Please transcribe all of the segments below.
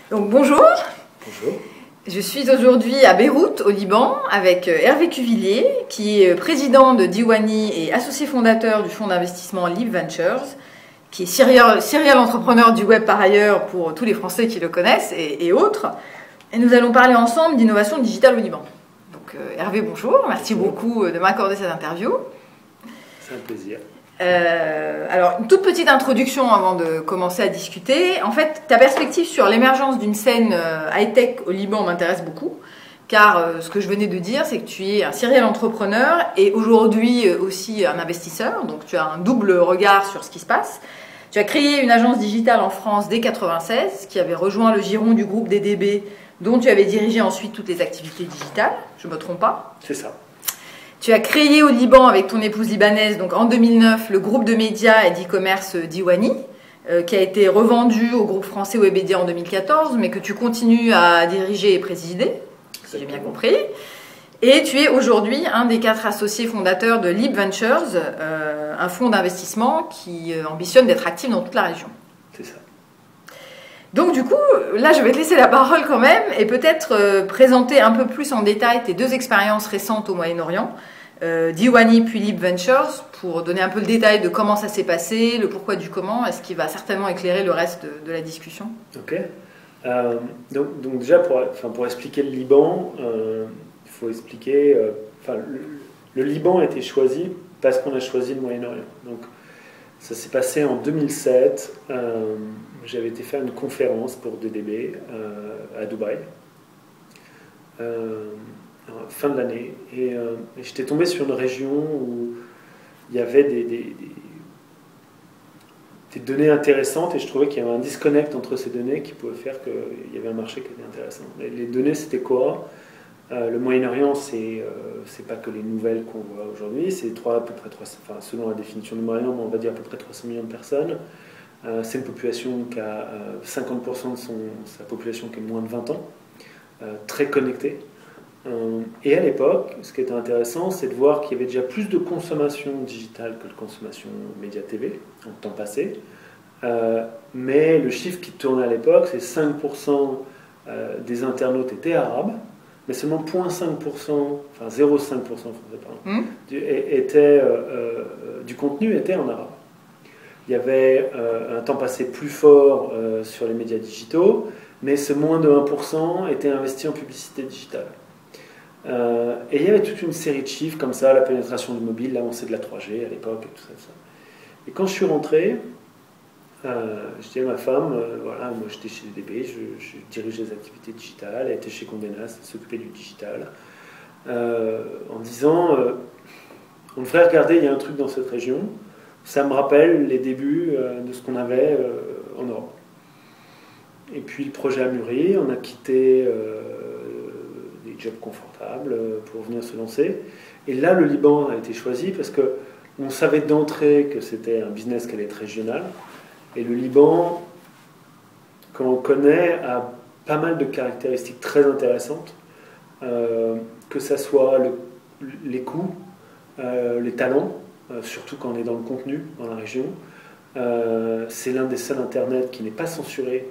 Donc bonjour. Bonjour. Je suis aujourd'hui à Beyrouth, au Liban, avec Hervé Cuvillier, qui est président de Diwanni et associé fondateur du fonds d'investissement Leap Ventures, qui est serial entrepreneur du web par ailleurs pour tous les Français qui le connaissent et autres. Et nous allons parler ensemble d'innovation digitale au Liban. Donc Hervé, bonjour. Merci beaucoup de m'accorder cette interview. C'est un plaisir. Alors, une toute petite introduction avant de commencer à discuter. En fait, ta perspective sur l'émergence d'une scène high-tech au Liban m'intéresse beaucoup, car ce que je venais de dire, c'est que tu es un serial entrepreneur et aujourd'hui aussi un investisseur, donc tu as un double regard sur ce qui se passe. Tu as créé une agence digitale en France dès 1996, qui avait rejoint le giron du groupe DDB, dont tu avais dirigé ensuite toutes les activités digitales, je ne me trompe pas? C'est ça. Tu as créé au Liban avec ton épouse libanaise, donc en 2009, le groupe de médias et d'e-commerce Diwanni, qui a été revendu au groupe français Webedia en 2014, mais que tu continues à diriger et présider, si j'ai bien compris. Et tu es aujourd'hui un des 4 associés fondateurs de Leap Ventures, un fonds d'investissement qui ambitionne d'être actif dans toute la région. C'est ça. Donc du coup, là je vais te laisser la parole quand même et peut-être présenter un peu plus en détail tes 2 expériences récentes au Moyen-Orient, Diwanni puis Leap Ventures, pour donner un peu le détail de comment ça s'est passé, le pourquoi du comment, et ce qui va certainement éclairer le reste de la discussion. Ok. Donc déjà, pour expliquer le Liban, il faut expliquer... le Liban a été choisi parce qu'on a choisi le Moyen-Orient. Donc ça s'est passé en 2007. J'avais été faire une conférence pour DDB à Dubaï, fin de l'année, et j'étais tombé sur une région où il y avait des données intéressantes, et je trouvais qu'il y avait un disconnect entre ces données qui pouvait faire qu'il y avait un marché qui était intéressant. Les données, c'était quoi? Le Moyen-Orient, c'est pas que les nouvelles qu'on voit aujourd'hui, c'est à peu près 300, enfin, selon la définition du Moyen-Orient, on va dire à peu près 300 millions de personnes. C'est une population qui a 50% de sa population qui est moins de 20 ans, très connectée. Et à l'époque, ce qui était intéressant, c'est de voir qu'il y avait déjà plus de consommation digitale que de consommation média TV, en temps passé. Mais le chiffre qui tournait à l'époque, c'est 5% des internautes étaient arabes, mais seulement 0,5%, enfin 0,5% du contenu était en arabe. Il y avait un temps passé plus fort sur les médias digitaux, mais ce moins de 1% était investi en publicité digitale. Et il y avait toute une série de chiffres comme ça, la pénétration du mobile, l'avancée de la 3G à l'époque et tout ça. Et quand je suis rentré, je disais à ma femme, voilà, moi j'étais chez DDB, je dirigeais les activités digitales, elle était chez Condé Nast, elle s'occupait du digital, en disant, on devrait regarder, il y a un truc dans cette région, ça me rappelle les débuts de ce qu'on avait en Europe. Et puis le projet a mûri, on a quitté des jobs confortables pour venir se lancer. Et là, le Liban a été choisi parce qu'on savait d'entrée que c'était un business qui allait être régional. Et le Liban, quand on connaît, a pas mal de caractéristiques très intéressantes, que ce soit les coûts, les talents, surtout quand on est dans le contenu, dans la région. C'est l'un des seuls Internet qui n'est pas censuré,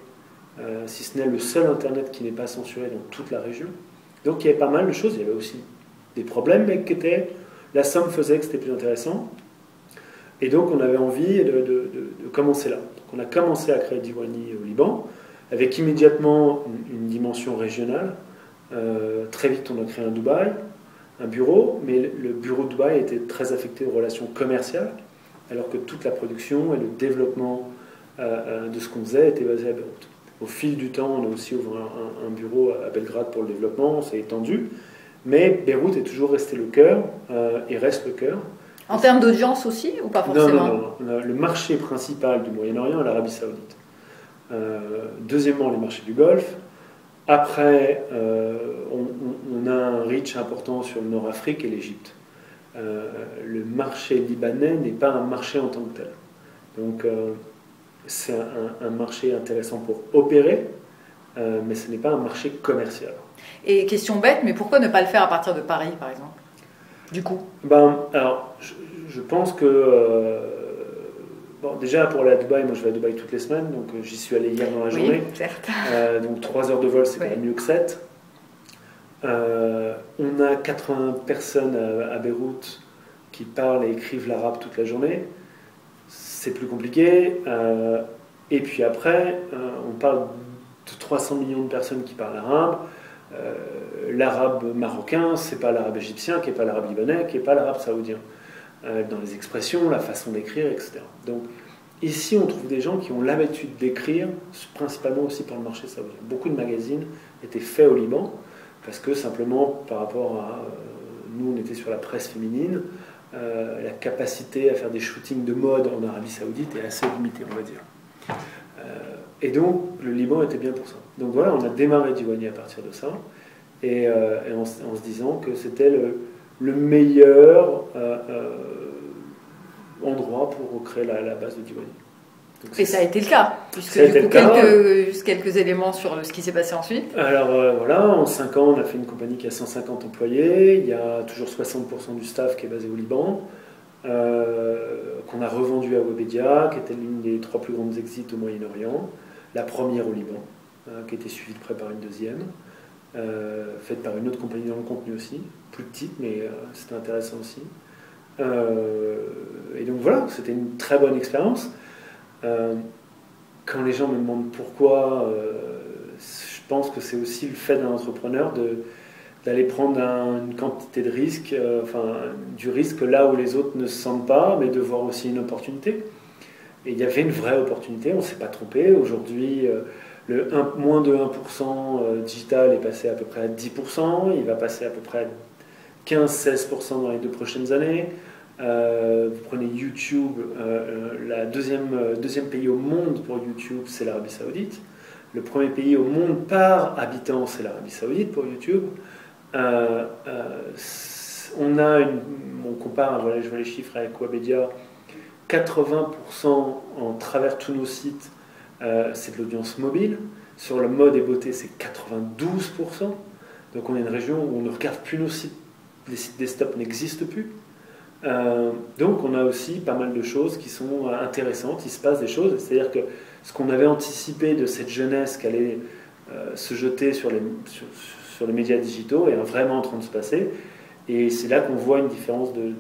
si ce n'est le seul Internet qui n'est pas censuré dans toute la région. Donc il y avait pas mal de choses, il y avait aussi des problèmes, mais la somme faisait que c'était plus intéressant. Et donc on avait envie de commencer là. Donc on a commencé à créer Diwanni au Liban, avec immédiatement une dimension régionale. Très vite on a créé un bureau, mais le bureau de Dubaï était très affecté aux relations commerciales, alors que toute la production et le développement de ce qu'on faisait était basé à Beyrouth. Au fil du temps, on a aussi ouvert un bureau à Belgrade pour le développement, on s'est étendu, mais Beyrouth est toujours resté le cœur, et reste le cœur. En termes d'audience aussi, ou pas forcément? Non. Le marché principal du Moyen-Orient est l'Arabie Saoudite. Deuxièmement, les marchés du Golfe. Après, on a un reach important sur le Nord-Afrique et l'Égypte. Le marché libanais n'est pas un marché en tant que tel. Donc, c'est un marché intéressant pour opérer, mais ce n'est pas un marché commercial. Et question bête, mais pourquoi ne pas le faire à partir de Paris, par exemple, du coup? Alors, je pense que bon, déjà pour aller à Dubaï, moi je vais à Dubaï toutes les semaines, donc j'y suis allé hier dans la journée. Certes. Donc 3 heures de vol, c'est quand même mieux que 7. On a 80 personnes à Beyrouth qui parlent et écrivent l'arabe toute la journée. C'est plus compliqué. Et puis après, on parle de 300 millions de personnes qui parlent arabe. L'arabe marocain, c'est pas l'arabe égyptien, qui n'est pas l'arabe libanais, qui n'est pas l'arabe saoudien. Dans les expressions, la façon d'écrire, etc. Donc ici, on trouve des gens qui ont l'habitude d'écrire, principalement aussi pour le marché saoudien. Beaucoup de magazines étaient faits au Liban, parce que simplement par rapport à... nous, on était sur la presse féminine, la capacité à faire des shootings de mode en Arabie Saoudite est assez limitée, on va dire. Et donc, le Liban était bien pour ça. Donc voilà, on a démarré Diwanni à partir de ça, et en se disant que c'était le meilleur endroit pour créer la base de Diwanni. Et ça a été le cas, puisque du coup, quelques éléments sur ce qui s'est passé ensuite. Alors voilà, en 5 ans, on a fait une compagnie qui a 150 employés, il y a toujours 60% du staff qui est basé au Liban, qu'on a revendu à Webedia, qui était l'une des 3 plus grandes exits au Moyen-Orient, la première au Liban, qui était suivie de près par une deuxième, faite par une autre compagnie dans le contenu aussi, plus petite, mais c'était intéressant aussi. Et donc voilà, c'était une très bonne expérience. Quand les gens me demandent pourquoi, je pense que c'est aussi le fait d'un entrepreneur d'aller prendre une quantité de risque, du risque là où les autres ne se sentent pas, mais de voir aussi une opportunité. Et il y avait une vraie opportunité, on ne s'est pas trompé. Aujourd'hui, moins de 1% digital est passé à peu près à 10%, il va passer à peu près à 15-16% dans les 2 prochaines années. Vous prenez YouTube, le deuxième pays au monde pour YouTube, c'est l'Arabie Saoudite. Le premier pays au monde par habitant, c'est l'Arabie Saoudite pour YouTube. On compare, voilà, je vois les chiffres avec Webedia, 80% en travers tous nos sites, c'est de l'audience mobile. Sur le mode et beauté, c'est 92%. Donc on est une région où on ne regarde plus nos sites, les sites desktop n'existent plus. Donc on a aussi pas mal de choses qui sont intéressantes, il se passe des choses, c'est-à-dire que ce qu'on avait anticipé de cette jeunesse qui allait se jeter sur les médias digitaux est vraiment en train de se passer, et c'est là qu'on voit une différence de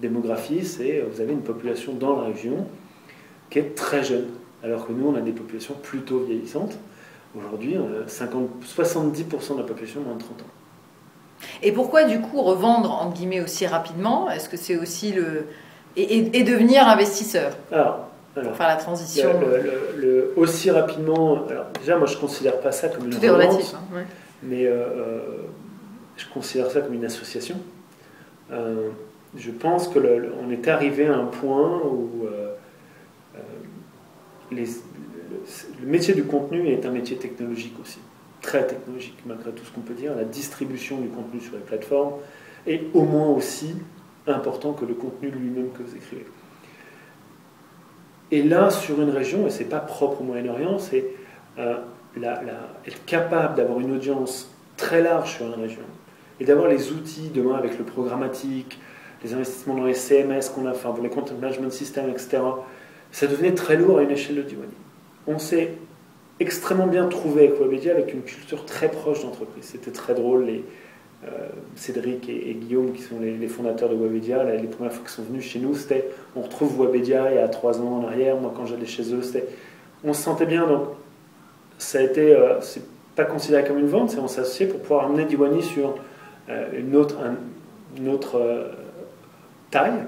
démographie, c'est vous avez une population dans la région qui est très jeune, alors que nous on a des populations plutôt vieillissantes. Aujourd'hui, 70% de la population a moins de 30 ans. Et pourquoi du coup revendre entre guillemets aussi rapidement? Est-ce que c'est aussi et devenir investisseur pour faire la transition aussi rapidement? Alors déjà, moi je considère pas ça comme une Tout est relatif, hein, ouais. Mais je considère ça comme une association. Je pense que on est arrivé à un point où le métier du contenu est un métier technologique aussi. Très technologique, malgré tout ce qu'on peut dire. La distribution du contenu sur les plateformes est au moins aussi important que le contenu lui-même que vous écrivez. Et là, sur une région, et c'est pas propre au Moyen-Orient, c'est être capable d'avoir une audience très large sur une région et d'avoir les outils demain avec le programmatique, les investissements dans les CMS qu'on a, enfin pour les content management systems, etc. Ça devenait très lourd à une échelle de Diwanni. On s'est extrêmement bien trouvé avec Webedia, avec une culture très proche d'entreprise. C'était très drôle, Cédric et Guillaume, qui sont les fondateurs de Webedia, les premières fois qu'ils sont venus chez nous, c'était, on retrouve Webedia il y a 3 ans en arrière, moi quand j'allais chez eux, on se sentait bien, donc ça a été, c'est pas considéré comme une vente, c'est on s'est associé pour pouvoir amener Diwanni sur une autre taille.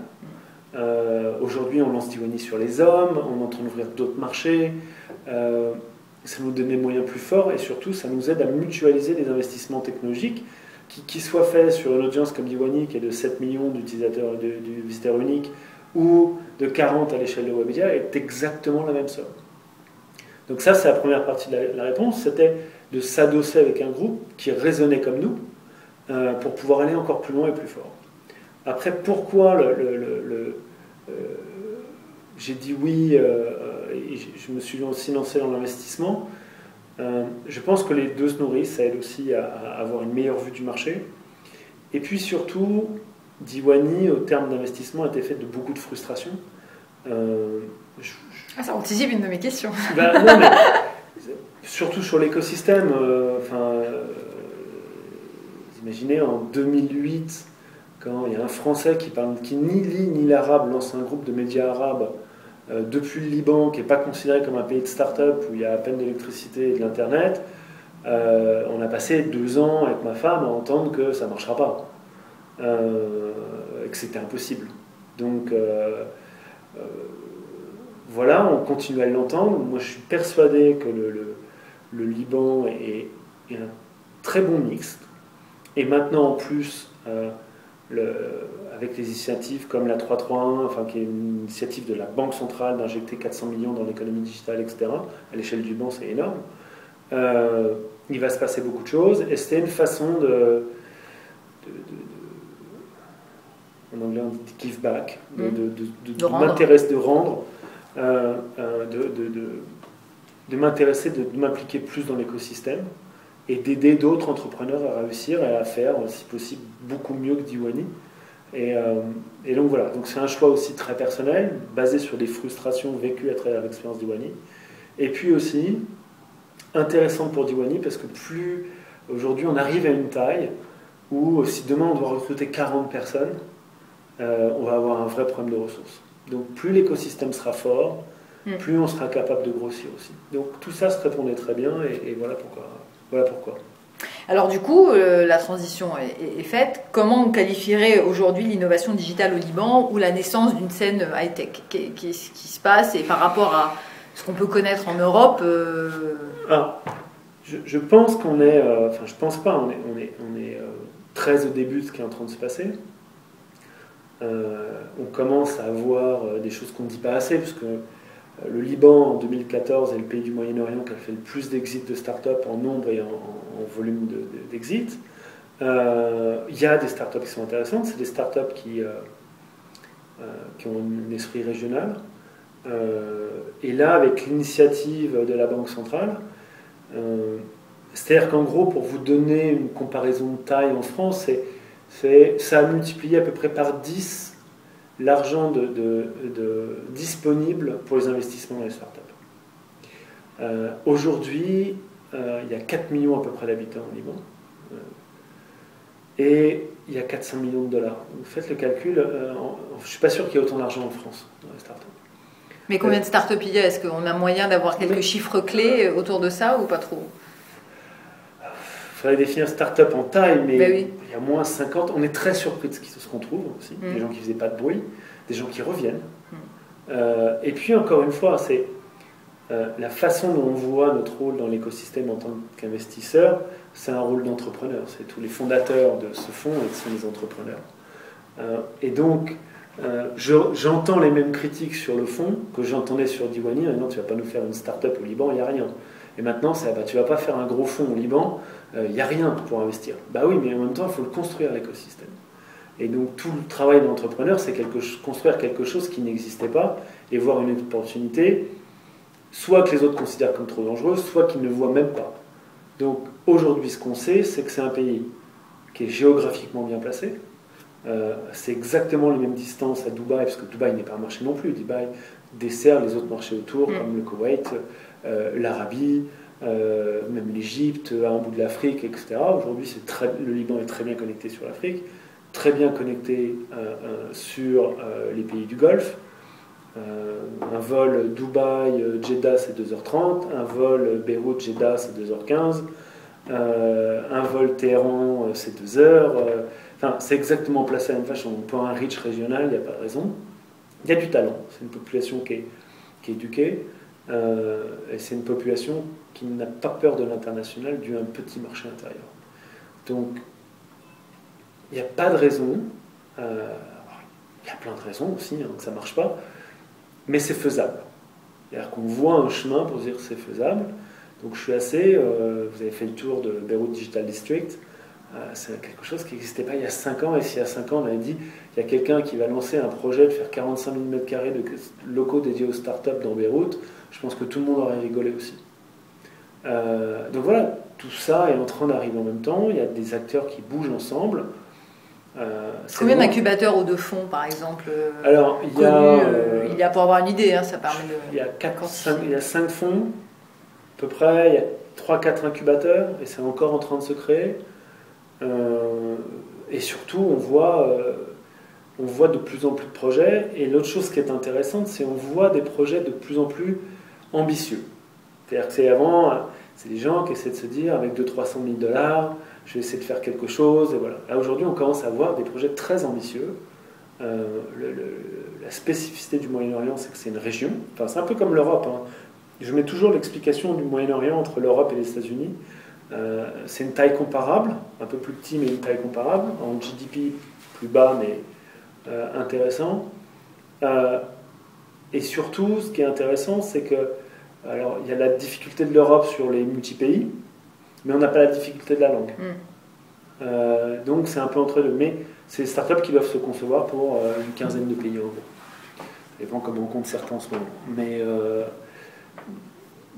Aujourd'hui, on lance Diwanni sur les hommes, on est en train d'ouvrir d'autres marchés, ça nous donne des moyens plus forts et surtout ça nous aide à mutualiser des investissements technologiques qui soient faits sur une audience comme Diwanni qui est de 7 millions d'utilisateurs, de visiteurs uniques, ou de 40 à l'échelle de Webedia, est exactement la même somme. Donc ça, c'est la première partie de la réponse, c'était de s'adosser avec un groupe qui raisonnait comme nous pour pouvoir aller encore plus loin et plus fort. Après, pourquoi j'ai dit oui et je me suis aussi lancé dans l'investissement. Je pense que les deux se nourrissent, ça aide aussi à avoir une meilleure vue du marché. Et puis surtout, Diwanni, au terme d'investissement, était fait de beaucoup de frustration. Ça anticipe une de mes questions. Ben, non, mais, surtout sur l'écosystème, imaginez en 2008, quand il y a un Français qui ni lit ni l'arabe lance un groupe de médias arabes depuis le Liban, qui n'est pas considéré comme un pays de start-up où il y a à peine d'électricité et de l'internet. On a passé 2 ans avec ma femme à entendre que ça ne marchera pas, et que c'était impossible. Donc voilà, on continue à l'entendre. Moi, je suis persuadé que le Liban est un très bon mix. Et maintenant, en plus, avec les initiatives comme la 331, enfin, qui est une initiative de la Banque centrale d'injecter 400 millions dans l'économie digitale, etc., à l'échelle du Liban, c'est énorme. Il va se passer beaucoup de choses. Et c'était une façon en anglais on dit give back, de m'intéresser, de rendre, de m'intéresser, de m'impliquer plus dans l'écosystème et d'aider d'autres entrepreneurs à réussir et à faire, si possible, beaucoup mieux que Diwanee. Et donc voilà, donc c'est un choix aussi très personnel, basé sur des frustrations vécues à travers l'expérience Diwanee. Et puis aussi, intéressant pour Diwanee, parce que plus aujourd'hui on arrive à une taille où si demain on doit recruter 40 personnes, on va avoir un vrai problème de ressources. Donc plus l'écosystème sera fort, plus on sera capable de grossir aussi. Donc tout ça se répondait très bien et voilà pourquoi. Voilà pourquoi. Alors du coup, la transition est faite. Comment on qualifierait aujourd'hui l'innovation digitale au Liban ou la naissance d'une scène high-tech? Qu'est-ce qui se passe et par rapport à ce qu'on peut connaître en Europe je pense qu'on est... Enfin, je pense pas, on est très au début de ce qui est en train de se passer. On commence à voir des choses qu'on ne dit pas assez, parce que le Liban, en 2014, est le pays du Moyen-Orient qui a fait le plus d'exits de start-up en nombre et en volume d'exits. Il y a des start-up qui sont intéressantes, c'est des start-up qui ont un esprit régional. Et là, avec l'initiative de la Banque centrale, c'est-à-dire qu'en gros, pour vous donner une comparaison de taille en France, ça a multiplié à peu près par 10 l'argent disponible pour les investissements dans les startups. Aujourd'hui, il y a 4 millions à peu près d'habitants au Liban. Et il y a 400 millions de dollars. Vous faites le calcul, je ne suis pas sûr qu'il y ait autant d'argent en France dans les startups. Mais combien de startups il y a? Est-ce qu'on a moyen d'avoir quelques chiffres clés autour de ça ou pas trop? Il faudrait définir start-up en taille, mais oui. Il y a moins 50. On est très surpris de ce qu'on trouve aussi. Des gens qui ne faisaient pas de bruit, des gens qui reviennent. Et puis, encore une fois, c'est la façon dont on voit notre rôle dans l'écosystème en tant qu'investisseur, c'est un rôle d'entrepreneur. C'est tous les fondateurs de ce fonds et sont des entrepreneurs. Et donc, j'entends les mêmes critiques sur le fond que j'entendais sur Diwanee. Non, tu ne vas pas nous faire une start-up au Liban, il n'y a rien. Et maintenant, tu ne vas pas faire un gros fonds au Liban, il n'y a rien pour investir. Bah oui, mais en même temps, il faut le construire, l'écosystème. Et donc, tout le travail de l'entrepreneur, c'est construire quelque chose qui n'existait pas et voir une opportunité, soit que les autres considèrent comme trop dangereuse, soit qu'ils ne voient même pas. Donc, aujourd'hui, ce qu'on sait, c'est que c'est un pays qui est géographiquement bien placé. C'est exactement les mêmes distances à Dubaï, parce que Dubaï n'est pas un marché non plus. Dubaï dessert les autres marchés autour, comme le Koweït, l'Arabie, même l'Égypte, à un bout de l'Afrique, etc. Aujourd'hui, le Liban est très bien connecté sur l'Afrique, très bien connecté sur les pays du Golfe. Un vol Dubaï-Jeddah, c'est 2h30, un vol Beyrouth-Jeddah, c'est 2h15, un vol Téhéran, c'est 2h. Enfin, c'est exactement placé à la même façon. Pour un reach régional, il n'y a pas de raison. Il y a du talent. C'est une population qui est éduquée. Et c'est une population qui n'a pas peur de l'international dû à un petit marché intérieur. Donc, il n'y a pas de raison. Il y a plein de raisons aussi que ça ne marche pas. Mais c'est faisable. C'est-à-dire qu'on voit un chemin pour dire que c'est faisable. Donc, je suis assez... vous avez fait le tour de Beyrouth Digital District. C'est quelque chose qui n'existait pas il y a 5 ans, et si il y a 5 ans on avait dit il y a quelqu'un qui va lancer un projet de faire 45 000 m² de locaux dédiés aux startups dans Beyrouth, je pense que tout le monde aurait rigolé aussi. Donc voilà, tout ça est en train d'arriver en même temps, il y a des acteurs qui bougent ensemble. Combien d'incubateurs ou de fonds, par exemple, alors, il y a pour avoir une idée, hein, ça permet de... Il y a 5 fonds, à peu près, il y a 3-4 incubateurs, et c'est encore en train de se créer. Et surtout, on voit de plus en plus de projets. Et l'autre chose qui est intéressante, c'est qu'on voit des projets de plus en plus ambitieux. C'est-à-dire que c'est des gens qui essaient de se dire, avec 200-300 000 $, je vais essayer de faire quelque chose. Et voilà. Là, aujourd'hui, on commence à voir des projets très ambitieux. La spécificité du Moyen-Orient, c'est que c'est une région. Enfin, c'est un peu comme l'Europe, hein. Je mets toujours l'explication du Moyen-Orient entre l'Europe et les États-Unis. C'est une taille comparable, un peu plus petit, mais une taille comparable. En GDP, plus bas, mais intéressant. Et surtout, ce qui est intéressant, c'est que alors, il y a la difficulté de l'Europe sur les multi-pays, mais on n'a pas la difficulté de la langue. Donc c'est un peu entre deux. Mais c'est des startups qui doivent se concevoir pour une quinzaine de pays européens. Ça dépend comment on compte certains en ce moment. Mais,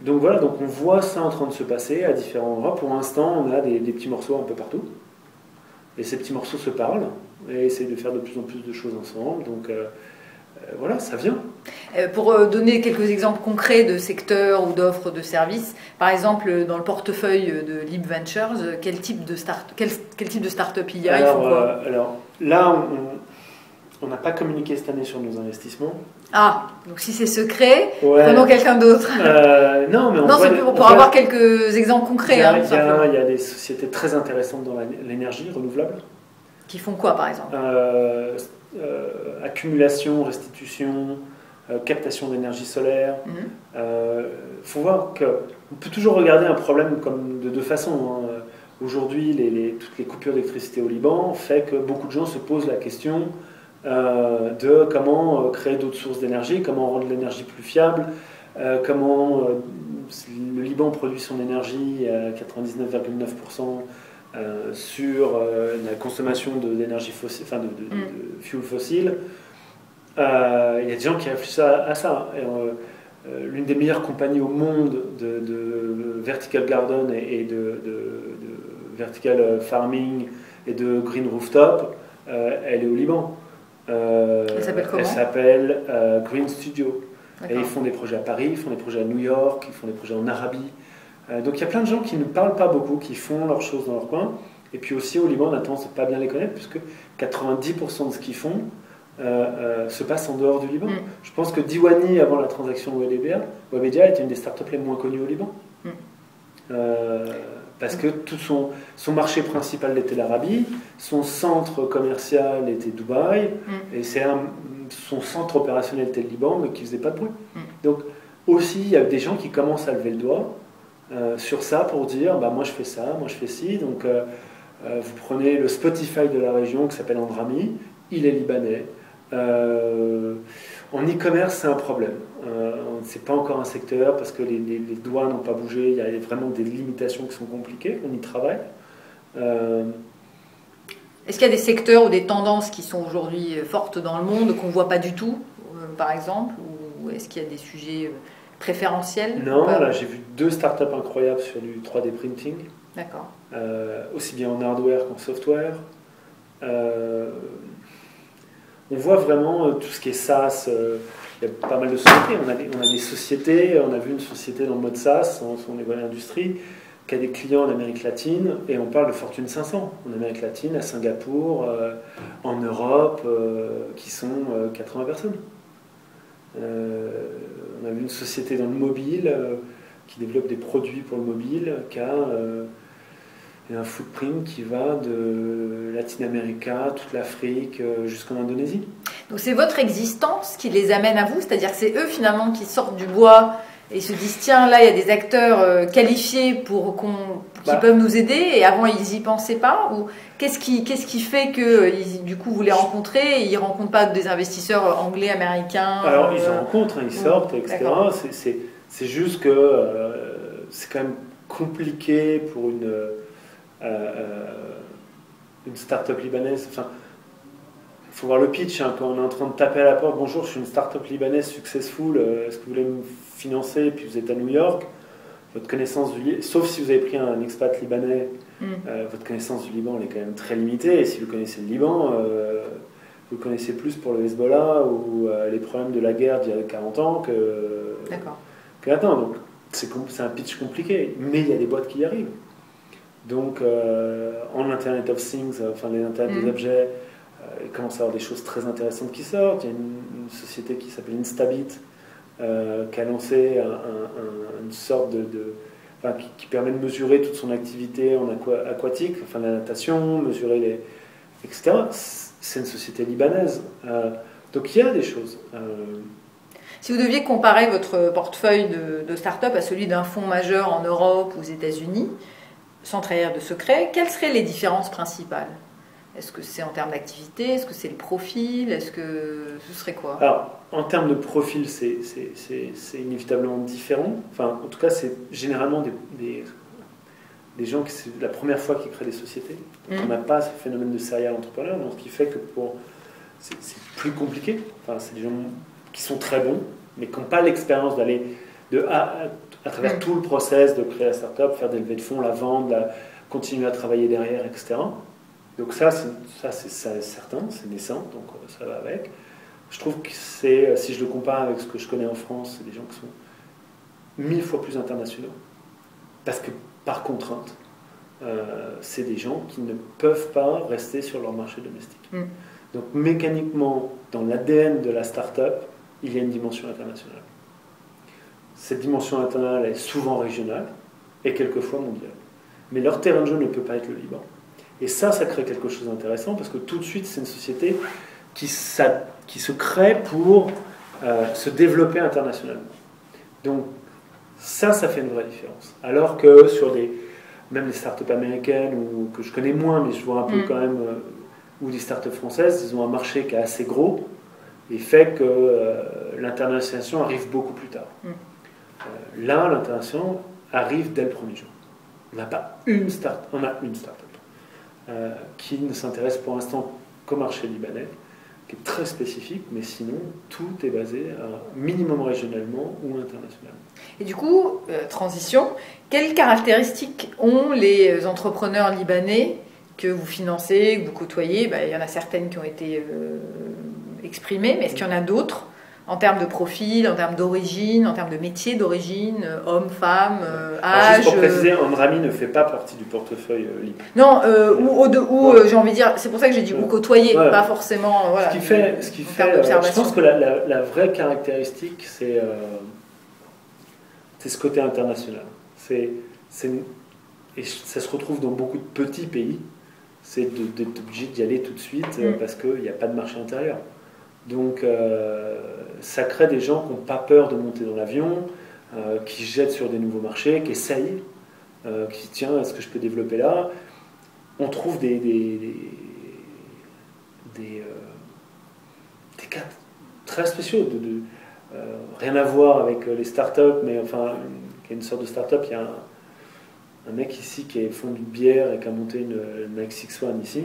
donc voilà, donc on voit ça en train de se passer à différents endroits. Pour l'instant, on a des petits morceaux un peu partout. Et ces petits morceaux se parlent et essayent de faire de plus en plus de choses ensemble. Donc voilà, ça vient. Pour donner quelques exemples concrets de secteurs ou d'offres de services, par exemple, dans le portefeuille de Leap Ventures, quel type de start-up il y a? Alors là, on n'a pas communiqué cette année sur nos investissements. Ah, donc si c'est secret, prenons quelqu'un d'autre. Non, mais c'est pour avoir quelques exemples concrets. Il y a des sociétés très intéressantes dans l'énergie renouvelable. Qui font quoi, par exemple? Accumulation, restitution, captation d'énergie solaire. Faut voir qu'on peut toujours regarder un problème comme de deux façons, hein. Aujourd'hui, toutes les coupures d'électricité au Liban fait que beaucoup de gens se posent la question de comment créer d'autres sources d'énergie, comment rendre l'énergie plus fiable, comment le Liban produit son énergie à 99,9% sur la consommation d'énergie fossile, enfin de fuel fossile. Il y a des gens qui réfléchissent à ça. L'une des meilleures compagnies au monde de vertical garden et de vertical farming et de green rooftop, elle est au Liban. Elle s'appelle comment? Elle s'appelle Green Studio. D'accord. Et ils font des projets à Paris, ils font des projets à New York, ils font des projets en Arabie. Donc il y a plein de gens qui ne parlent pas beaucoup, qui font leurs choses dans leur coin. Et puis aussi au Liban, on a tendance à ne pas bien les connaître, puisque 90% de ce qu'ils font se passe en dehors du Liban. Je pense que Diwani, avant la transaction Webedia, était une des startups les moins connues au Liban. Parce que tout son marché principal était l'Arabie, son centre commercial était Dubaï, et son centre opérationnel était le Liban, mais qui ne faisait pas de bruit. Donc aussi, il y a des gens qui commencent à lever le doigt sur ça pour dire, bah, moi je fais ça, moi je fais ci. Donc vous prenez le Spotify de la région qui s'appelle Andrami, il est libanais. En e-commerce, c'est un problème. C'est pas encore un secteur parce que les doigts n'ont pas bougé. Il y a vraiment des limitations qui sont compliquées. On y travaille. Est-ce qu'il y a des secteurs ou des tendances qui sont aujourd'hui fortes dans le monde qu'on voit pas du tout, par exemple, ou est-ce qu'il y a des sujets préférentiels? Non, là j'ai vu 2 startups incroyables sur du 3D printing. D'accord. Aussi bien en hardware qu'en software. On voit vraiment tout ce qui est SaaS. Il y a pas mal de sociétés. On a des sociétés. On a vu une société dans le mode SaaS, son école d'industrie, qui a des clients en Amérique latine. Et on parle de Fortune 500 en Amérique latine, à Singapour, en Europe, qui sont 80 personnes. On a vu une société dans le mobile qui développe des produits pour le mobile, qui a un footprint qui va de Latine-Amérique, toute l'Afrique, jusqu'en Indonésie. Donc c'est votre existence qui les amène à vous, c'est-à-dire que c'est eux finalement qui sortent du bois et se disent tiens là il y a des acteurs qualifiés qui peuvent nous aider, et avant ils y pensaient pas, ou qu'est-ce qui fait que du coup vous les rencontrez et ils rencontrent pas des investisseurs anglais, américains? Alors ils en rencontrent, ils sortent, etc. C'est juste que c'est quand même compliqué pour une start-up libanaise. Enfin, il faut voir le pitch, hein, quand on est en train de taper à la porte. Bonjour, je suis une start-up libanaise successful, est-ce que vous voulez me financer? Puis vous êtes à New York. votre connaissance sauf si vous avez pris un expat libanais, votre connaissance du Liban elle est quand même très limitée. Et si vous connaissez le Liban, vous le connaissez plus pour le Hezbollah ou les problèmes de la guerre d'il y a 40 ans que maintenant. Donc c'est un pitch compliqué, mais il y a des boîtes qui y arrivent. Donc en Internet of Things, enfin les Internet des objets, il commence à y avoir des choses très intéressantes qui sortent. Il y a une société qui s'appelle Instabit qui a lancé une sorte qui permet de mesurer toute son activité en aquatique, enfin la natation, mesurer etc. C'est une société libanaise. Donc il y a des choses. Si vous deviez comparer votre portefeuille de start-up à celui d'un fonds majeur en Europe ou aux États-Unis, sans trahir de secret, quelles seraient les différences principales? Est-ce que c'est en termes d'activité? Est-ce que c'est le profil? Est-ce que ce serait quoi? Alors, en termes de profil, c'est inévitablement différent. Enfin, en tout cas, c'est généralement des gens qui c'est la première fois qu'ils créent des sociétés. Donc, on n'a pas ce phénomène de serial entrepreneur, donc ce qui fait que c'est plus compliqué. Enfin, c'est des gens qui sont très bons, mais qui n'ont pas l'expérience d'aller à travers tout le process de créer la start-up, faire des levées de fonds, la vendre, continuer à travailler derrière, etc. Donc ça c'est certain, c'est naissant, donc ça va avec. Je trouve que si je le compare avec ce que je connais en France, c'est des gens qui sont 1000 fois plus internationaux. Parce que par contrainte, c'est des gens qui ne peuvent pas rester sur leur marché domestique. Donc mécaniquement, dans l'ADN de la start-up, il y a une dimension internationale. Cette dimension internationale est souvent régionale et quelquefois mondiale. Mais leur terrain de jeu ne peut pas être le Liban. Et ça crée quelque chose d'intéressant parce que tout de suite, c'est une société qui se crée pour se développer internationalement. Donc ça fait une vraie différence. Alors que même les startups américaines, ou que je connais moins, mais je vois un peu quand même, ou les startups françaises, ils ont un marché qui est assez gros et fait que l'internationalisation arrive beaucoup plus tard. Là, l'internationalisation arrive dès le premier jour. On a une start-up qui ne s'intéresse pour l'instant qu'au marché libanais, qui est très spécifique, mais sinon, tout est basé minimum régionalement ou internationalement. Et du coup, transition, quelles caractéristiques ont les entrepreneurs libanais que vous financez, que vous côtoyez? Il y en a certaines qui ont été exprimées, mais est-ce qu'il y en a d'autres en termes de profil, en termes d'origine, en termes de métier d'origine, hommes, femmes, âge? Juste pour préciser, Andrami ne fait pas partie du portefeuille libre. Non, j'ai envie de dire, c'est pour ça que j'ai dit ou côtoyer, pas forcément. Voilà, ce qui fait je pense que la vraie caractéristique, c'est ce côté international. Et ça se retrouve dans beaucoup de petits pays, c'est d'être obligé d'y aller tout de suite parce qu'il n'y a pas de marché intérieur. Donc ça crée des gens qui n'ont pas peur de monter dans l'avion, qui jettent sur des nouveaux marchés, qui essayent, qui disent tiens, est-ce que je peux développer là? On trouve des cas très spéciaux, rien à voir avec les startups, mais enfin, il y a une sorte de startup, il y a un mec ici qui a fondu de bière et qui a monté une XX1 ici,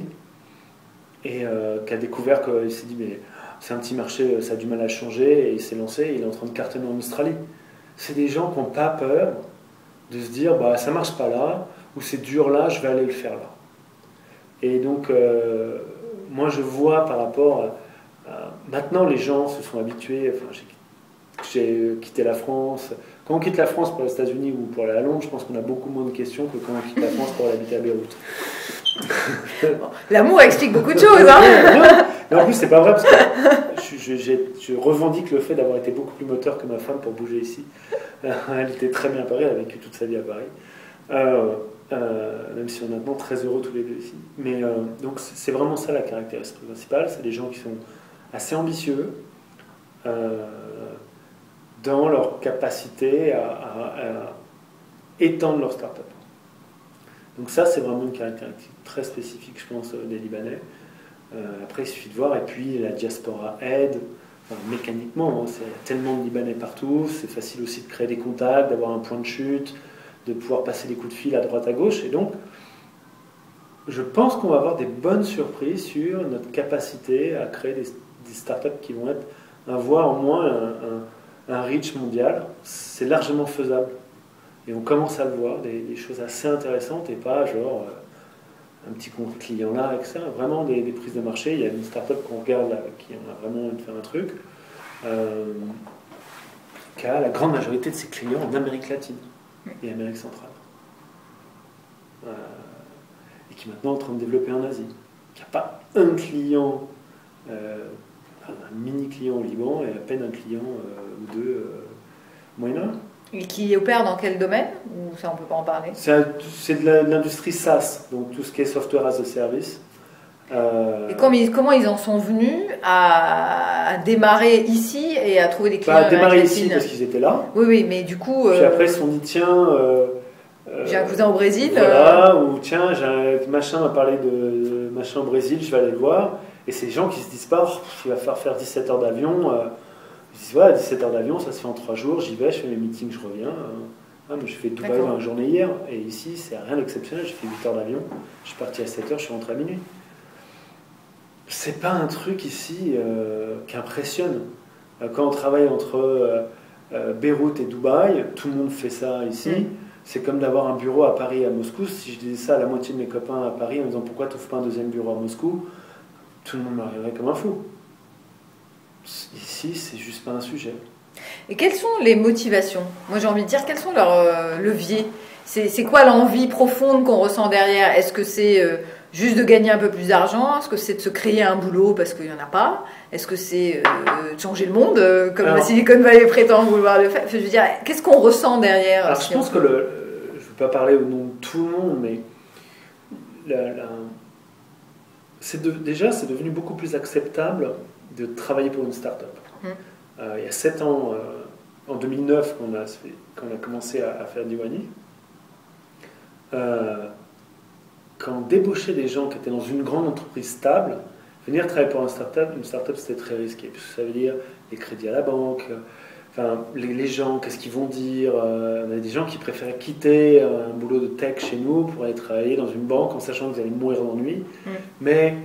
et qui a découvert qu'il s'est dit mais c'est un petit marché, ça a du mal à changer, et il s'est lancé, et il est en train de cartonner en Australie. C'est des gens qui n'ont pas peur de se dire ça ne marche pas là, ou c'est dur là, je vais aller le faire là. Et donc, moi je vois par rapport maintenant les gens se sont habitués, j'ai quitté la France. Quand on quitte la France pour les États-Unis ou pour aller à Londres, je pense qu'on a beaucoup moins de questions que quand on quitte la France pour aller habiter à Beyrouth. Bon, l'amour explique beaucoup de choses, hein. Mais en plus, c'est pas vrai parce que je revendique le fait d'avoir été beaucoup plus moteur que ma femme pour bouger ici. Elle était très bien à Paris, elle a vécu toute sa vie à Paris. Même si on est maintenant très heureux tous les deux ici. Mais donc c'est vraiment ça la caractéristique principale, c'est des gens qui sont assez ambitieux dans leur capacité à étendre leur start-up. Donc ça, c'est vraiment une caractéristique très spécifique, je pense, des Libanais. Après, il suffit de voir, et puis la diaspora aide, mécaniquement, il y a tellement de Libanais partout, c'est facile aussi de créer des contacts, d'avoir un point de chute, de pouvoir passer des coups de fil à droite à gauche, et donc je pense qu'on va avoir des bonnes surprises sur notre capacité à créer des startups qui vont avoir au moins un reach mondial. C'est largement faisable Et on commence à le voir, des choses assez intéressantes et pas genre un petit compte client là, etc. Vraiment des prises de marché. Il y a une start-up qu'on regarde là, qui en a vraiment envie de faire un truc, qui a la grande majorité de ses clients en Amérique latine et Amérique centrale. Et qui est maintenant en train de développer en Asie. Il n'y a pas un client, un mini client au Liban et à peine un client ou deux Moyen-Orient. Et qui opère dans quel domaine? Ou ça, on ne peut pas en parler? C'est de l'industrie SaaS, donc tout ce qui est software as a service. Et comment ils en sont venus à démarrer ici et à trouver des clients? À démarrer ici parce qu'ils étaient là. Oui, mais du coup... Puis après, ils se sont dit, tiens... j'ai un cousin au Brésil. Voilà, ou tiens, j'ai un machin m'a parlé de machin au Brésil, je vais aller le voir. Et c'est des gens qui se disent pas, il va falloir faire 17 heures d'avion. Ils se disent, voilà, 17 heures d'avion, ça se fait en 3 jours, j'y vais, je fais mes meetings, je reviens. Mais je fais Dubaï dans la journée hier, et ici, c'est rien d'exceptionnel, j'ai fait 8 heures d'avion, je suis parti à 7 heures, je suis rentré à minuit. C'est pas un truc ici qui impressionne. Quand on travaille entre Beyrouth et Dubaï, tout le monde fait ça ici. C'est comme d'avoir un bureau à Paris et à Moscou. Si je disais ça à la moitié de mes copains à Paris en me disant pourquoi tu n'ouvres pas un deuxième bureau à Moscou, tout le monde me regarderait comme un fou. Ici, c'est juste pas un sujet. Et quelles sont les motivations? Moi, j'ai envie de dire, quels sont leurs leviers? C'est quoi l'envie profonde qu'on ressent derrière? Est-ce que c'est juste de gagner un peu plus d'argent? Est-ce que c'est de se créer un boulot parce qu'il n'y en a pas? Est-ce que c'est de changer le monde, comme la Silicon Valley prétend vouloir le faire? Je veux dire, qu'est-ce qu'on ressent derrière? Alors, je pense que je ne veux pas parler au nom de tout le monde, mais déjà, c'est devenu beaucoup plus acceptable de travailler pour une start-up. Il y a 7 ans, en 2009, qu'on a commencé à faire Diwani, quand on débauchait des gens qui étaient dans une grande entreprise stable, venir travailler pour une start-up, c'était très risqué, parce que ça veut dire les crédits à la banque, les gens, qu'est-ce qu'ils vont dire. On avait des gens qui préféraient quitter un boulot de tech chez nous pour aller travailler dans une banque en sachant que vous allez mourir d'ennui. Mais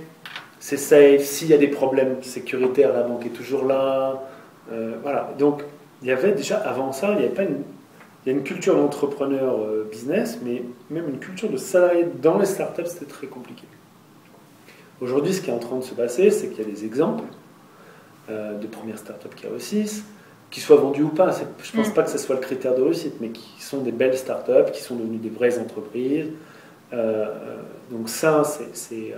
c'est safe, s'il y a des problèmes sécuritaires, la banque est toujours là. Voilà. Donc, il y avait déjà, avant ça, il y a une culture d'entrepreneur business, mais même une culture de salarié dans les startups, c'était très compliqué. Aujourd'hui, ce qui est en train de se passer, c'est qu'il y a des exemples de premières startups qui réussissent, qui soient vendues ou pas. Je ne pense pas que ce soit le critère de réussite, mais qui sont des belles startups, qui sont devenues des vraies entreprises. Donc ça, c'est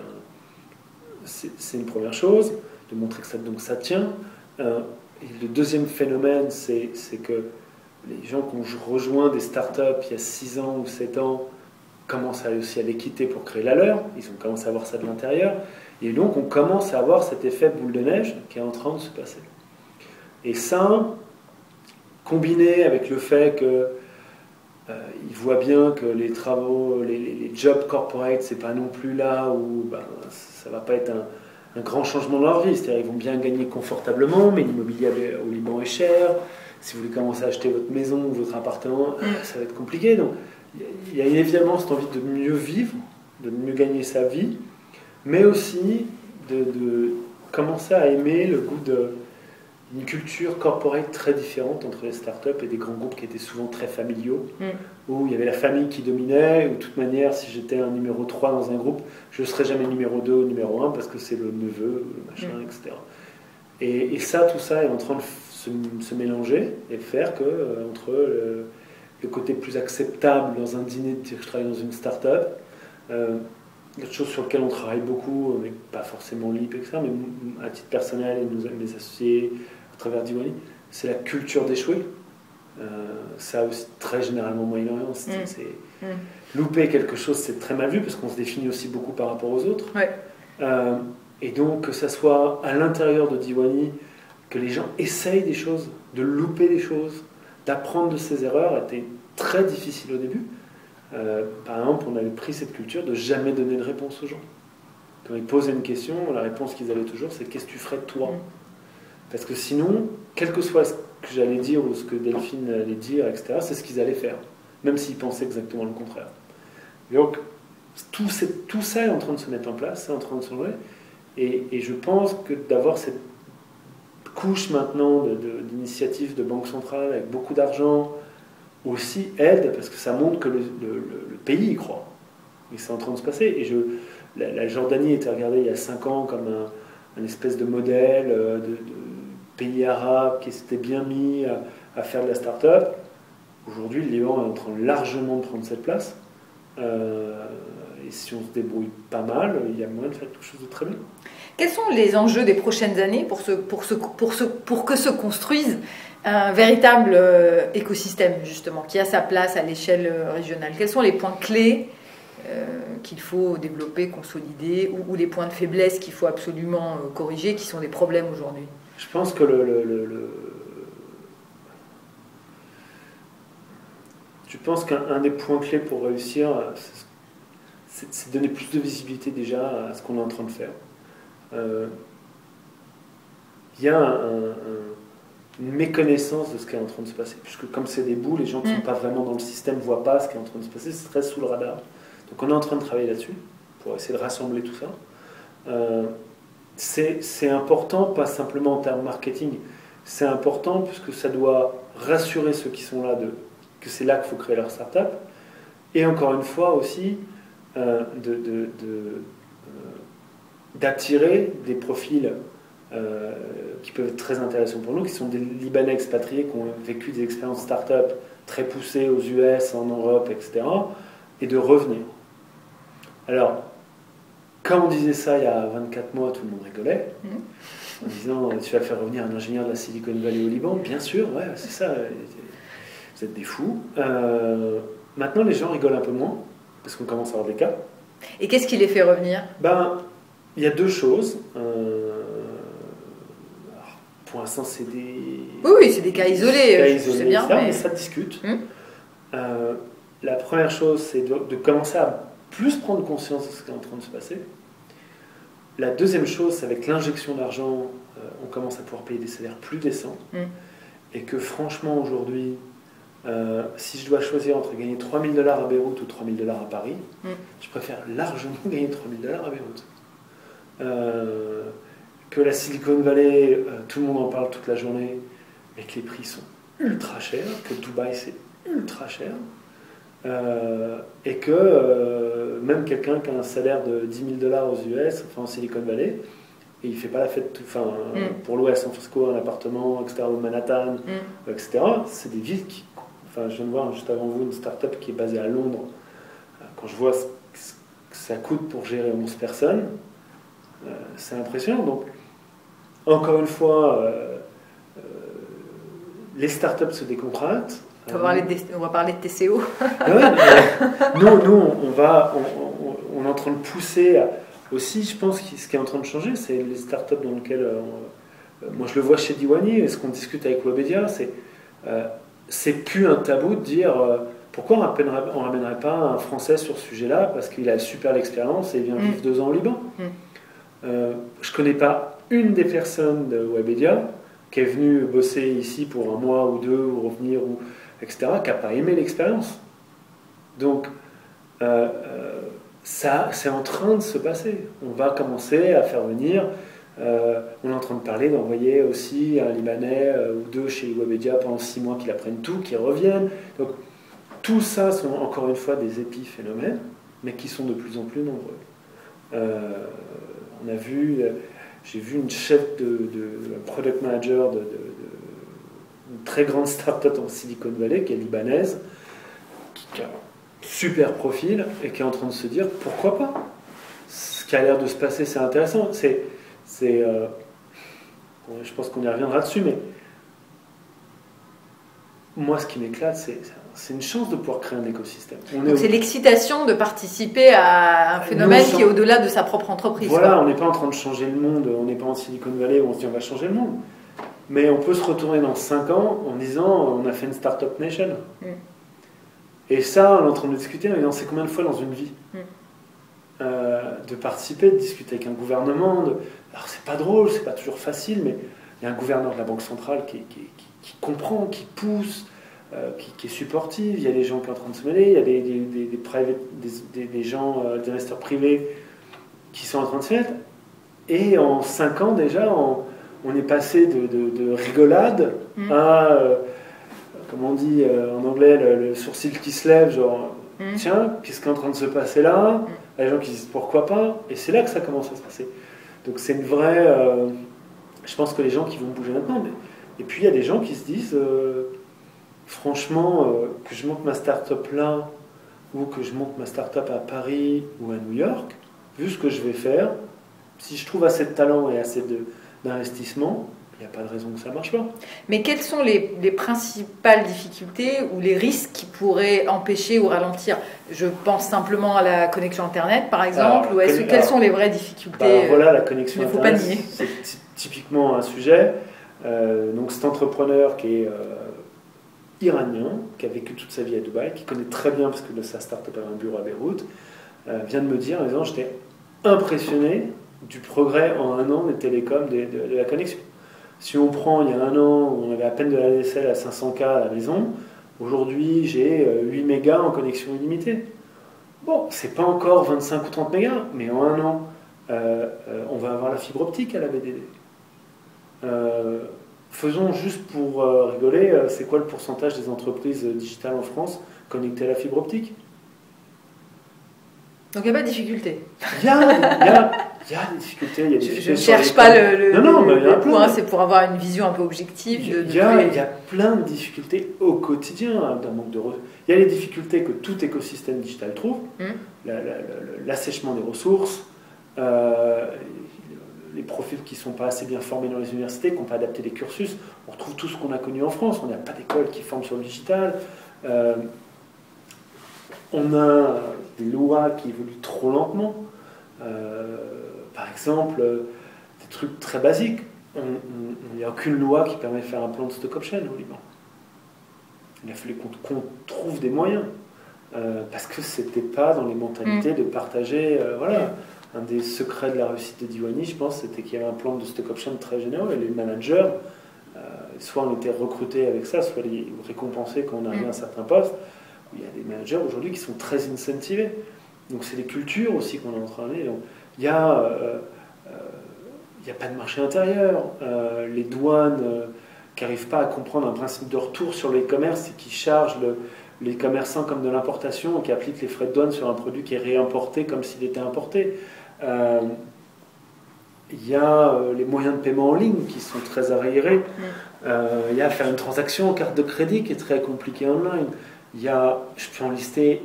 une première chose, de montrer que ça tient. Et le deuxième phénomène, c'est que les gens qui ont rejoint des startups il y a 6 ans ou 7 ans commencent aussi à les quitter pour créer la leur. Ils ont commencé à voir ça de l'intérieur. Et donc, on commence à avoir cet effet boule de neige qui est en train de se passer. Et ça, combiné avec le fait qu'ils voient bien que les travaux, les jobs corporate, c'est pas non plus là où ça va pas être un grand changement dans leur vie. C'est-à-dire qu'ils vont bien gagner confortablement, mais l'immobilier au Liban est cher. Si vous voulez commencer à acheter votre maison ou votre appartement, ça va être compliqué. Donc, il y a évidemment cette envie de mieux vivre, de mieux gagner sa vie, mais aussi de commencer à aimer le goût d'une culture corporate très différente entre les startups et des grands groupes qui étaient souvent très familiaux, où il y avait la famille qui dominait, où de toute manière, si j'étais un numéro 3 dans un groupe, je ne serais jamais numéro 2 ou numéro 1 parce que c'est le neveu, le machin, etc. Et ça, tout ça est en train de se mélanger et faire que entre le côté plus acceptable dans un dîner de dire que je travaille dans une start-up, quelque chose sur lequel on travaille beaucoup, mais pas forcément libre, etc., mais à titre personnel et mes associés à travers Diwani, c'est la culture d'échouer. Ça aussi très généralement Moyen-Orient, louper quelque chose, c'est très mal vu parce qu'on se définit aussi beaucoup par rapport aux autres. Et donc que ça soit à l'intérieur de Diwani, que les gens essayent des choses, de louper des choses, d'apprendre de ses erreurs, était très difficile au début. Par exemple, on avait pris cette culture de jamais donner de réponse aux gens. Quand ils posaient une question, la réponse qu'ils avaient toujours, c'est « qu'est-ce que tu ferais de toi ?» Parce que sinon, quel que soit ce que j'allais dire ou ce que Delphine allait dire, etc., c'est ce qu'ils allaient faire, même s'ils pensaient exactement le contraire. Et donc, tout ça est en train de se mettre en place, c'est en train de s'enlever. Et je pense que d'avoir cette couche maintenant d'initiatives de banque centrale avec beaucoup d'argent, aussi aide, parce que ça montre que le pays y croit. Et c'est en train de se passer. Et la Jordanie était regardée il y a 5 ans comme un espèce de modèle de pays arabe qui s'était bien mis à faire de la start-up. Aujourd'hui, le Liban est en train largement de prendre cette place. Et si on se débrouille pas mal, il y a moyen de faire quelque chose de très bien. Quels sont les enjeux des prochaines années pour que se construise un véritable écosystème, justement, qui a sa place à l'échelle régionale? Quels sont les points clés qu'il faut développer, consolider, ou les points de faiblesse qu'il faut absolument corriger, qui sont des problèmes aujourd'hui? Je pense que je pense qu'un des points clés pour réussir, c'est donner plus de visibilité déjà à ce qu'on est en train de faire. Il y a une méconnaissance de ce qui est en train de se passer, puisque comme c'est des bouts, les gens qui ne sont pas vraiment dans le système ne voient pas ce qui est en train de se passer, c'est très sous le radar. Donc on est en train de travailler là-dessus, pour essayer de rassembler tout ça. C'est important, pas simplement en termes marketing, c'est important puisque ça doit rassurer ceux qui sont là que c'est là qu'il faut créer leur start-up, et encore une fois aussi d'attirer des profils qui peuvent être très intéressants pour nous, qui sont des Libanais expatriés qui ont vécu des expériences start-up très poussées aux US, en Europe, etc., et de revenir. Alors, quand on disait ça il y a 24 mois, tout le monde rigolait, en disant tu vas faire revenir un ingénieur de la Silicon Valley au Liban, bien sûr, ouais, c'est ça, vous êtes des fous. Maintenant, les gens rigolent un peu moins, parce qu'on commence à avoir des cas. Et qu'est-ce qui les fait revenir? Il y a 2 choses. Pour l'instant, c'est des... Oui, c'est des cas isolés, c'est bien, mais ça discute. La première chose, c'est de commencer à plus prendre conscience de ce qui est en train de se passer. La deuxième chose, c'est avec l'injection d'argent, on commence à pouvoir payer des salaires plus décents. Et que franchement, aujourd'hui, si je dois choisir entre gagner $3 000 à Beyrouth ou $3 000 à Paris, je préfère largement gagner $3 000 à Beyrouth. Que la Silicon Valley, tout le monde en parle toute la journée, mais que les prix sont ultra chers, que Dubaï c'est ultra cher, et que même quelqu'un qui a un salaire de $10 000 aux US, enfin en Silicon Valley, et il ne fait pas la fête, pour louer à San Francisco un appartement, etc., ou Manhattan, etc., c'est des villes qui... Enfin, je viens de voir juste avant vous une start-up qui est basée à Londres. Quand je vois ce que ça coûte pour gérer 11 personnes, c'est impressionnant. Donc, encore une fois, les startups se décontractent. On va parler de TCO. Nous, on est en train de pousser aussi, je pense que ce qui est en train de changer, c'est les startups dans lesquelles, moi je le vois chez Diwani, et ce qu'on discute avec Webedia, c'est plus un tabou de dire pourquoi on ne ramènerait pas un Français sur ce sujet-là, parce qu'il a super l'expérience et il vient vivre 2 ans au Liban. Je ne connais pas une des personnes de Webedia qui est venue bosser ici pour 1 mois ou 2, ou revenir, etc., qui n'a pas aimé l'expérience. Donc, ça, c'est en train de se passer. On va commencer à faire venir... on est en train de parler d'envoyer aussi un Libanais ou 2 chez Webedia pendant 6 mois qu'ils apprennent tout, qu'ils reviennent. Donc, tout ça sont encore une fois des épiphénomènes, mais qui sont de plus en plus nombreux. J'ai vu une chef de product manager d'une très grande start-up en Silicon Valley, qui est libanaise, qui a un super profil et qui est en train de se dire pourquoi pas. Ce qui a l'air de se passer, c'est intéressant. Je pense qu'on y reviendra dessus, mais moi, ce qui m'éclate, c'est une chance de pouvoir créer un écosystème. C'est l'excitation de participer à un phénomène qui est au-delà de sa propre entreprise. Voilà, on n'est pas en train de changer le monde, on n'est pas en Silicon Valley où on se dit on va changer le monde. Mais on peut se retourner dans 5 ans en disant on a fait une Startup Nation. Et ça, on est en train de discuter, mais c'est combien de fois dans une vie de participer, de discuter avec un gouvernement. Alors c'est pas drôle, c'est pas toujours facile, mais il y a un gouverneur de la Banque centrale qui comprend, qui pousse, qui est supportif. Il y a des gens qui sont en train de se mêler, il y a des gens, des investisseurs privés qui sont en train de se mettre. Et en 5 ans déjà, on est passé de rigolade à comme on dit en anglais, le sourcil qui se lève, genre, tiens, qu'est-ce qui est en train de se passer là? Les gens qui disent pourquoi pas, et c'est là que ça commence à se passer. Donc c'est une vraie... je pense que les gens qui vont bouger maintenant, et puis il y a des gens qui se disent, franchement, que je monte ma start-up là, ou que je monte ma start-up à Paris ou à New York, vu ce que je vais faire, si je trouve assez de talent et assez d'investissement, il n'y a pas de raison que ça ne marche pas. Mais quelles sont les principales difficultés ou les risques qui pourraient empêcher ou ralentir? Je pense simplement à la connexion Internet, par exemple, ou quelles sont les vraies difficultés? Voilà, la connexion Internet, faut pas nier. C'est typiquement un sujet. Donc cet entrepreneur qui est iranien, qui a vécu toute sa vie à Dubaï, qui connaît très bien, parce que sa start-up avait un bureau à Beyrouth, vient de me dire en disant, j'étais impressionné du progrès en un an des télécoms, de la connexion. Si on prend, il y a un an, où on avait à peine de la DSL à 500K à la maison, aujourd'hui j'ai 8 mégas en connexion illimitée. Bon, c'est pas encore 25 ou 30 mégas, mais en un an, on va avoir la fibre optique à la BDD. Faisons juste pour rigoler, c'est quoi le pourcentage des entreprises digitales en France connectées à la fibre optique? Donc il n'y a pas de difficulté. Il y a des difficultés. Je ne cherche pas le point, c'est pour avoir une vision un peu objective. Il y a plein de difficultés au quotidien, d'un manque de ressources. Il y a les difficultés que tout écosystème digital trouve, l'assèchement des ressources, les profils qui ne sont pas assez bien formés dans les universités, qui n'ont pas adapté les cursus. On retrouve tout ce qu'on a connu en France. On n'a pas d'école qui forme sur le digital. On a des lois qui évoluent trop lentement. Par exemple, des trucs très basiques. Il n'y a aucune loi qui permet de faire un plan de stock option au Liban. Il a fallu qu'on trouve des moyens. Parce que ce n'était pas dans les mentalités de partager. Voilà. Un des secrets de la réussite de Diwanee, je pense, c'était qu'il y avait un plan de stock option très généreux. Et les managers, soit on était recrutés avec ça, soit récompensés quand on arrivait à un certain poste. Il y a des managers aujourd'hui qui sont très incentivés. Donc c'est des cultures aussi qu'on est en train d'amener. Il n'y a pas de marché intérieur. Les douanes qui n'arrivent pas à comprendre un principe de retour sur les commerces et qui chargent les commerçants comme de l'importation et qui appliquent les frais de douane sur un produit qui est réimporté comme s'il était importé. Il y a les moyens de paiement en ligne qui sont très arriérés. Il y a faire une transaction en carte de crédit qui est très compliquée online. Il y a, je peux en lister.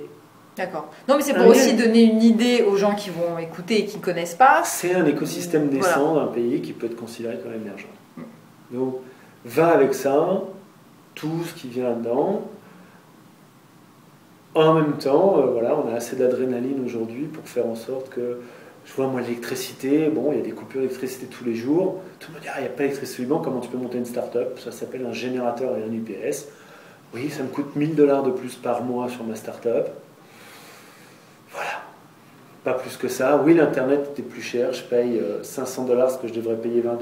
D'accord. Non, mais c'est pour aussi donner une idée aux gens qui vont écouter et qui ne connaissent pas. C'est un écosystème naissant d'un pays qui peut être considéré comme émergent. Donc, va avec ça, tout ce qui vient là-dedans. En même temps, voilà, on a assez d'adrénaline aujourd'hui pour faire en sorte que, je vois moi l'électricité, bon, il y a des coupures d'électricité tous les jours. Tout le monde dit, il n'y a pas d'électricité au Liban, comment tu peux monter une start-up? Ça s'appelle un générateur et un UPS. Oui, ça me coûte $1000 de plus par mois sur ma start-up. Voilà. Pas plus que ça. Oui, l'Internet était plus cher. Je paye $500 ce que je devrais payer $20.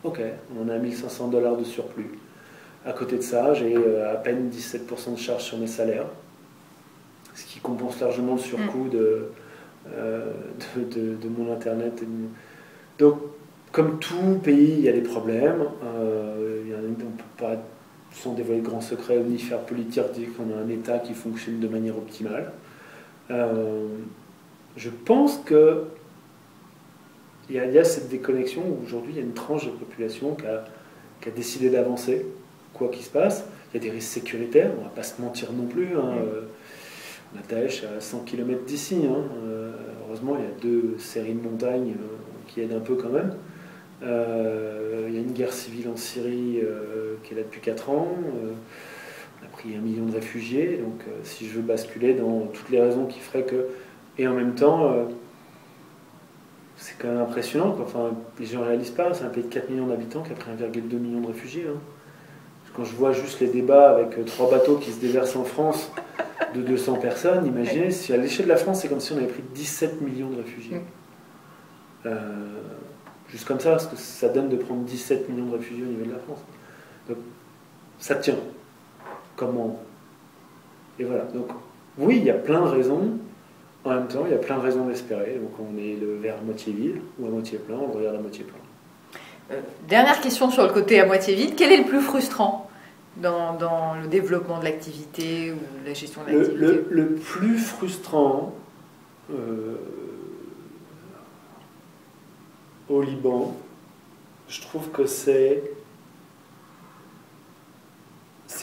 Ok, on a $1500 de surplus. À côté de ça, j'ai à peine 17% de charge sur mes salaires, ce qui compense largement le surcoût de mon Internet. Donc, comme tout pays, il y a des problèmes. On ne peut pas, sans dévoiler de grands secrets, ni faire politique, dire qu'on a un État qui fonctionne de manière optimale. Je pense que il y a cette déconnexion où aujourd'hui il y a une tranche de population qui a décidé d'avancer, quoi qu'il se passe. Il y a des risques sécuritaires, on ne va pas se mentir non plus. On a Daesh à 100 km d'ici. Heureusement, il y a 2 séries de montagnes qui aident un peu quand même. Il y a une guerre civile en Syrie qui est là depuis 4 ans. On a pris 1 million de réfugiés. Donc, si je veux basculer dans toutes les raisons qui feraient que... Et en même temps, c'est quand même impressionnant, quoi. Enfin, les gens ne réalisent pas. C'est un pays de 4 millions d'habitants qui a pris 1,2 million de réfugiés. Quand je vois juste les débats avec 3 bateaux qui se déversent en France de 200 personnes, imaginez, si à l'échelle de la France, c'est comme si on avait pris 17 millions de réfugiés. Juste comme ça, parce que ça donne de prendre 17 millions de réfugiés au niveau de la France. Donc, ça tient. Comment? Et voilà. Donc, oui, il y a plein de raisons. En même temps, il y a plein de raisons d'espérer. Donc, on est le verre à moitié vide ou à moitié plein, on le regarde à moitié plein. Dernière question sur le côté à moitié vide. Quel est le plus frustrant? dans le développement de l'activité ou la gestion de l'activité? Le plus frustrant au Liban, je trouve que c'est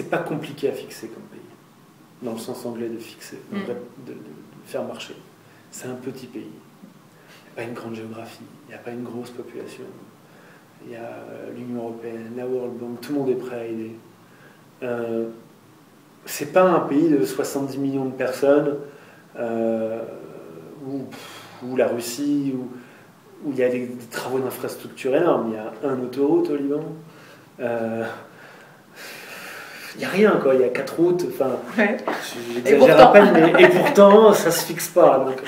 pas compliqué à fixer comme pays, dans le sens anglais de fixer, de faire marcher. C'est un petit pays. Il n'y a pas une grande géographie, il n'y a pas une grosse population. Il y a l'Union européenne, la World Bank, tout le monde est prêt à aider. C'est pas un pays de 70 millions de personnes ou la Russie, où il y a des travaux d'infrastructure énormes. Il y a un autoroute au Liban. Il n'y a rien, quoi. Il y a 4 routes. Enfin, ouais. J'exagère à peine, mais et pourtant, ça se fixe pas. Donc,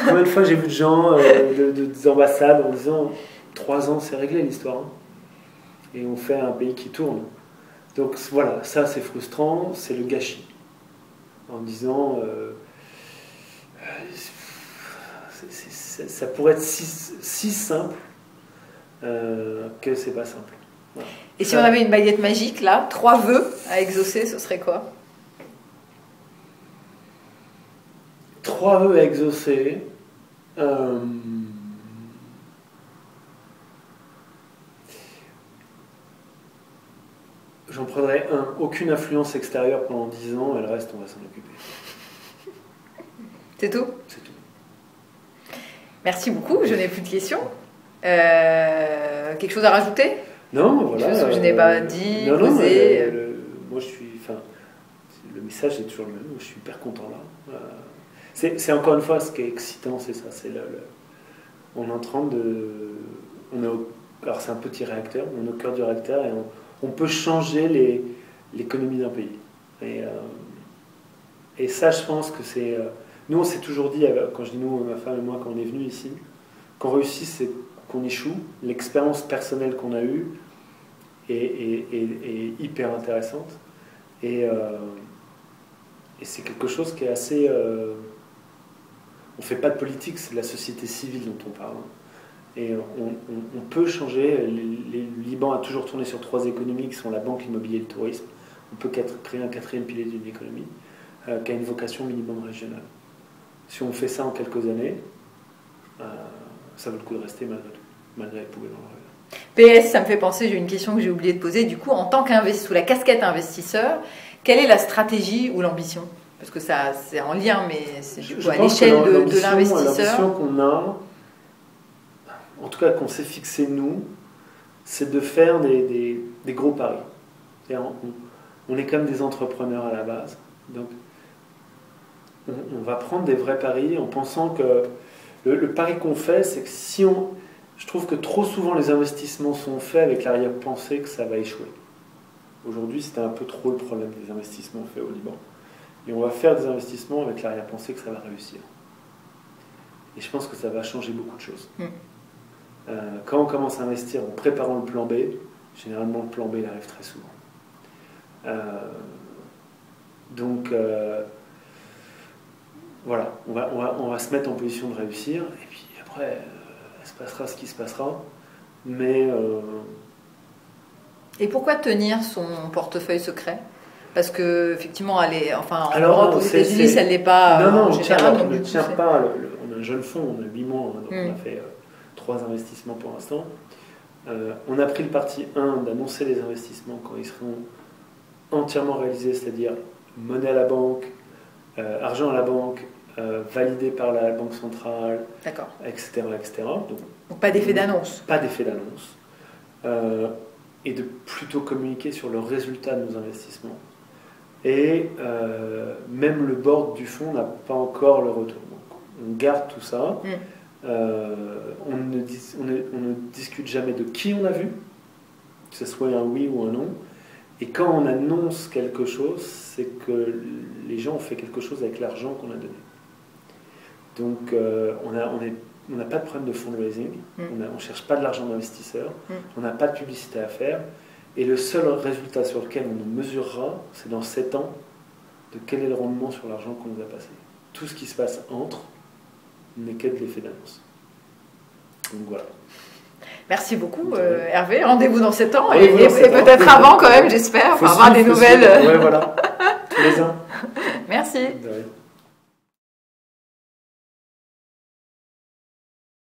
combien de fois j'ai vu de gens, des ambassades, en disant 3 ans, c'est réglé l'histoire. Hein. Et on fait un pays qui tourne. Donc voilà, ça c'est frustrant, c'est le gâchis. En disant, ça pourrait être si simple que c'est pas simple. Voilà. Et si on avait une baguette magique, là, 3 vœux à exaucer, ce serait quoi? 3 vœux à exaucer. J'en prendrais un. Aucune influence extérieure pendant 10 ans, et le reste, on va s'en occuper. C'est tout? C'est tout. Merci beaucoup, je n'ai plus de questions. Quelque chose à rajouter? Non, voilà. Quelque chose que je n'ai pas dit, non, posé. Moi, le message est toujours le même. Je suis hyper content là. C'est encore une fois ce qui est excitant, c'est ça. On est en train de. Alors, c'est un petit réacteur, on est au cœur du réacteur et on peut changer l'économie d'un pays. Et ça, je pense que c'est. Nous, on s'est toujours dit, quand je dis nous, ma femme et moi, quand on est venus ici, qu'on réussit, c'est qu'on échoue. L'expérience personnelle qu'on a eue est hyper intéressante. Et c'est quelque chose qui est assez. On ne fait pas de politique, c'est de la société civile dont on parle. Et on peut changer. Le Liban a toujours tourné sur 3 économies qui sont la banque, l'immobilier et le tourisme. On peut créer un 4e pilier d'une économie qui a une vocation minimum régionale. Si on fait ça en quelques années, ça vaut le coup de rester malgré tout, malgré les poubelles dans le rêve. PS, ça me fait penser, j'ai une question que j'ai oublié de poser. Du coup, en tant qu'investisseur, sous la casquette investisseur, quelle est la stratégie ou l'ambition? Parce que ça, c'est en lien, mais c'est du coup à l'échelle de l'investisseur. L'ambition qu'on a, en tout cas qu'on s'est fixé nous, c'est de faire des gros paris. On est comme des entrepreneurs à la base. Donc, on va prendre des vrais paris en pensant que le pari qu'on fait, c'est que je trouve que trop souvent les investissements sont faits avec l'arrière-pensée que ça va échouer. Aujourd'hui, c'était un peu trop le problème des investissements faits au Liban. Et on va faire des investissements avec l'arrière-pensée que ça va réussir. Et je pense que ça va changer beaucoup de choses. Quand on commence à investir en préparant le plan B, généralement le plan B il arrive très souvent. Donc voilà, on va se mettre en position de réussir, et puis après, il se passera ce qui se passera. Mais et pourquoi tenir son portefeuille secret? Parce que effectivement, en alors, Europe, aux États-Unis, ça ne l'est pas non, en général. On ne tient pas. On a un jeune fonds, on a 8 mois, donc on a fait 3 investissements pour l'instant. On a pris le parti 1 d'annoncer les investissements quand ils seront entièrement réalisés, c'est-à-dire monnaie à la banque, argent à la banque, validé par la banque centrale, etc. Donc pas d'effet d'annonce. Pas d'effet d'annonce. Et de plutôt communiquer sur le résultat de nos investissements. Et même le board du fonds n'a pas encore le retour. Donc, on garde tout ça. On ne discute jamais de qui on a vu, que ce soit un oui ou un non. Et quand on annonce quelque chose, c'est que les gens ont fait quelque chose avec l'argent qu'on a donné. Donc on n'a pas de problème de fundraising, on ne cherche pas de l'argent d'investisseurs, on n'a pas de publicité à faire. Et le seul résultat sur lequel on nous mesurera, c'est dans 7 ans, de quel est le rendement sur l'argent qu'on nous a passé. Tout ce qui se passe entre n'est que de l'effet d'annonce. Donc voilà. Merci beaucoup, Hervé. Rendez-vous dans 7 ans et peut-être avant quand même, j'espère, pour avoir des nouvelles. Ouais, voilà. Tous les ans. Merci. De rien.